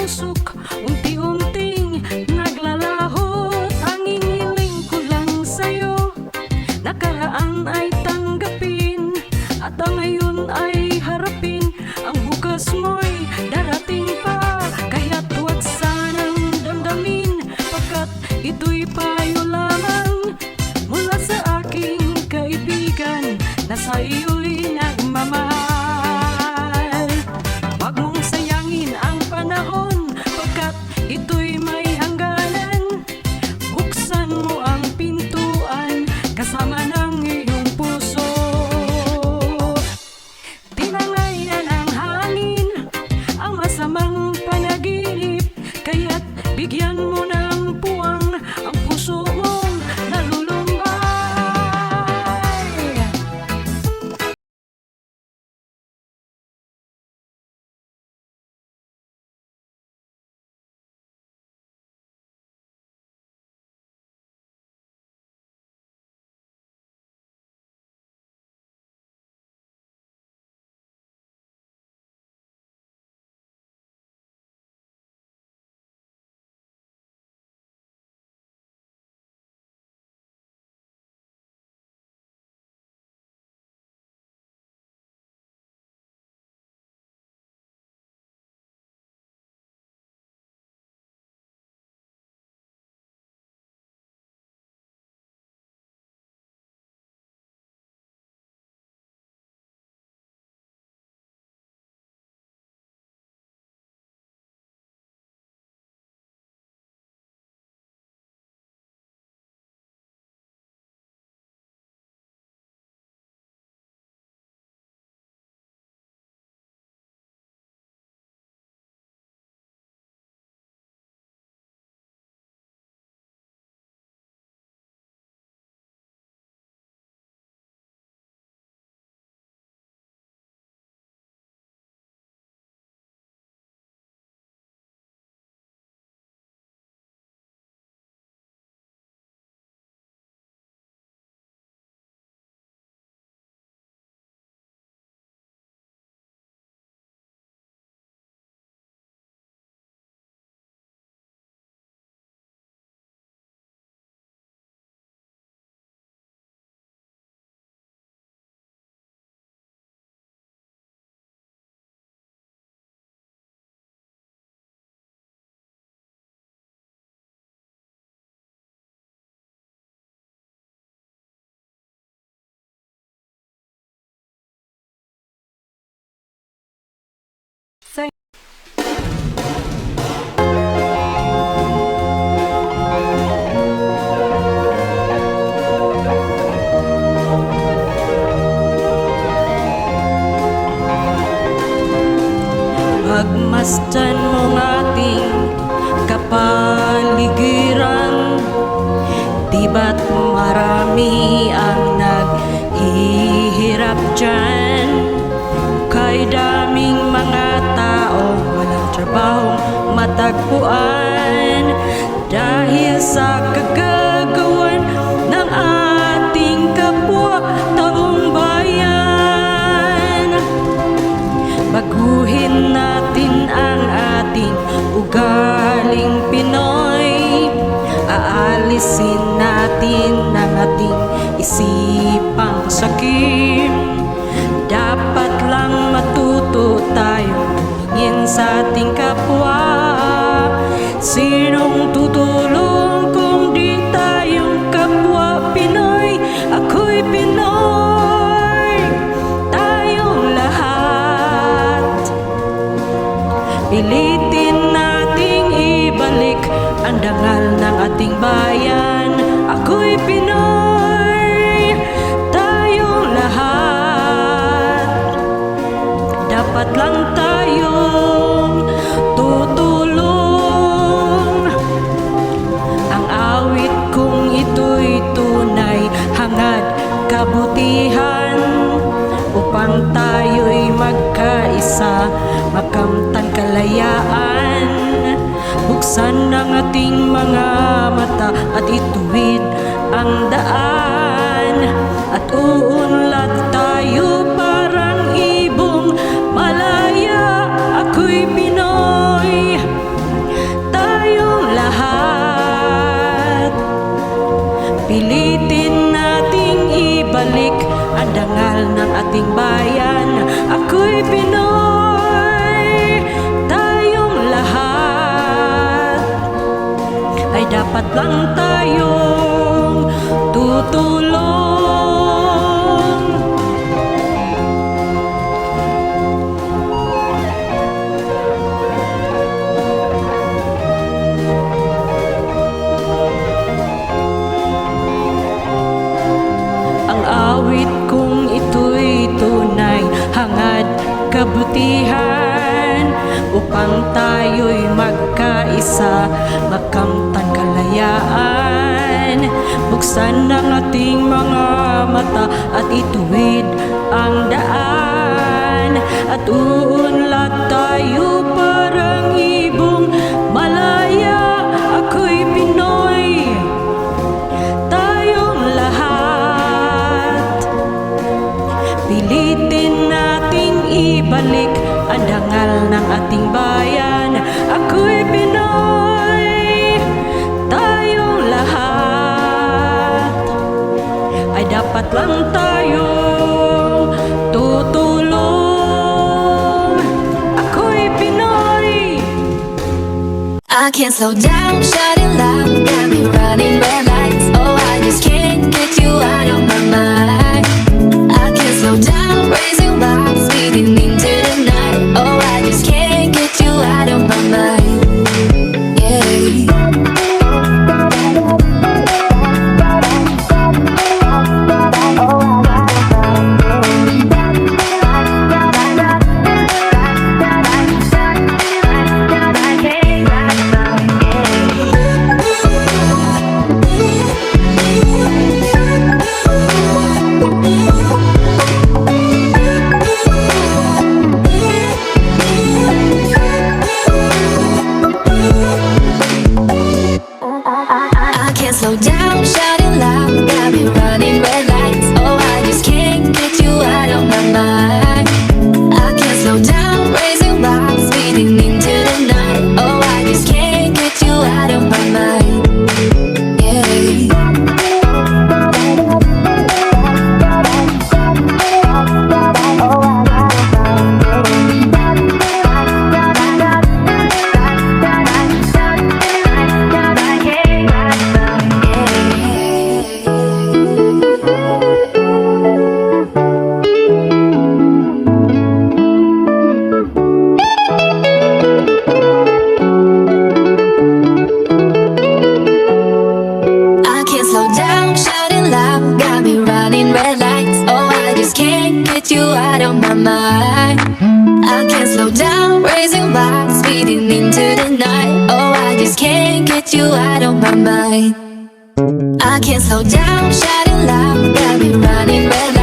usok, unti-unting naglalaho. Tanging hiling ko lang sa'yo, nakaraan ay tanggapin, at ang ngayon ay harapin. Ang bukas mo'y darating pa, kaya't huwag sanang damdamin, pagkat ito'y payo lamang mula sa aking kaibigan na sa iyo'y nagmamahal. Huwag mong sayangin ang panahon, pagkat ito'y may hangganan. Buksan mo ang pintuan kasama ng iyong puso. Tinangay na ng hangin ang masamang panaginip, kaya't bigyan mo ng puwang ang puso mong nalulumbay. Pagmasdan mong ating kapaligiran, di ba't marami ang naghihirap dyan? Kay daming mga tao walang trabahong matagpuan, dahil sa kagagawan ng ating kapwa taong bayan. Baguhin natin ang ating ugaling Pinoy, aalisin natin ang ating isipang sakim. Dapat lang matuto tayong tumingin sa ating kapwa. Sinong tutulong kung di tayong kapwa Pinoy? Ako'y Pinoy, tayong lahat. Pilitin nating ibalik ang dangal ng ating bayan. Ako'y Pinoy, tayong lahat. Dapat lang tayong tutulong. Ang awit kong ito'y tunay, hangad kabutihan, upang tayo'y magkaisa, makamtan kalayaan. Buksan ang ating mga mata at ituwid ang daan, at uunlad tayo parang ibong malaya. Ako'y Pinoy, ating bayan. Ako'y Pinoy, tayong lahat ay dapat lang tayong tutulong. Ang awit kong ito'y tunay, hangad kabutihan, upang tayo'y magkaisa, magkamtan kalayaan. Buksan ang ating mga mata at ituwid ang daan, at uunlad tayo parang ibong malaya. Ako'y Pinoy, tayong lahat. Pilitin nating ibalik ang dangal ng ating bayan. Ako'y Pinoy, tayong lahat ay dapat lang tayong tutulong. Ako'y Pinoy. I can't slow down, shouting loud, got me running red lights. Oh, I just can't get you out of my mind. I can't slow down, raising rocks, speeding into the night. Oh, I just can't get you out of my mind. Yeah. I can't slow down, shouting loud, got me running red lights. Oh, I just can't get you out of my mind. I can't slow down, raising rocks, speeding into the night. Oh, I just can't get you out of my mind. Yeah. I can't slow down, shouting loud, got me running red lights. Oh, I just can't get you out of my mind. I can't slow down, raising rocks, speeding into the night. Oh, I just can't get you out of my mind. I can't slow down, shouting loud, got me running red lights.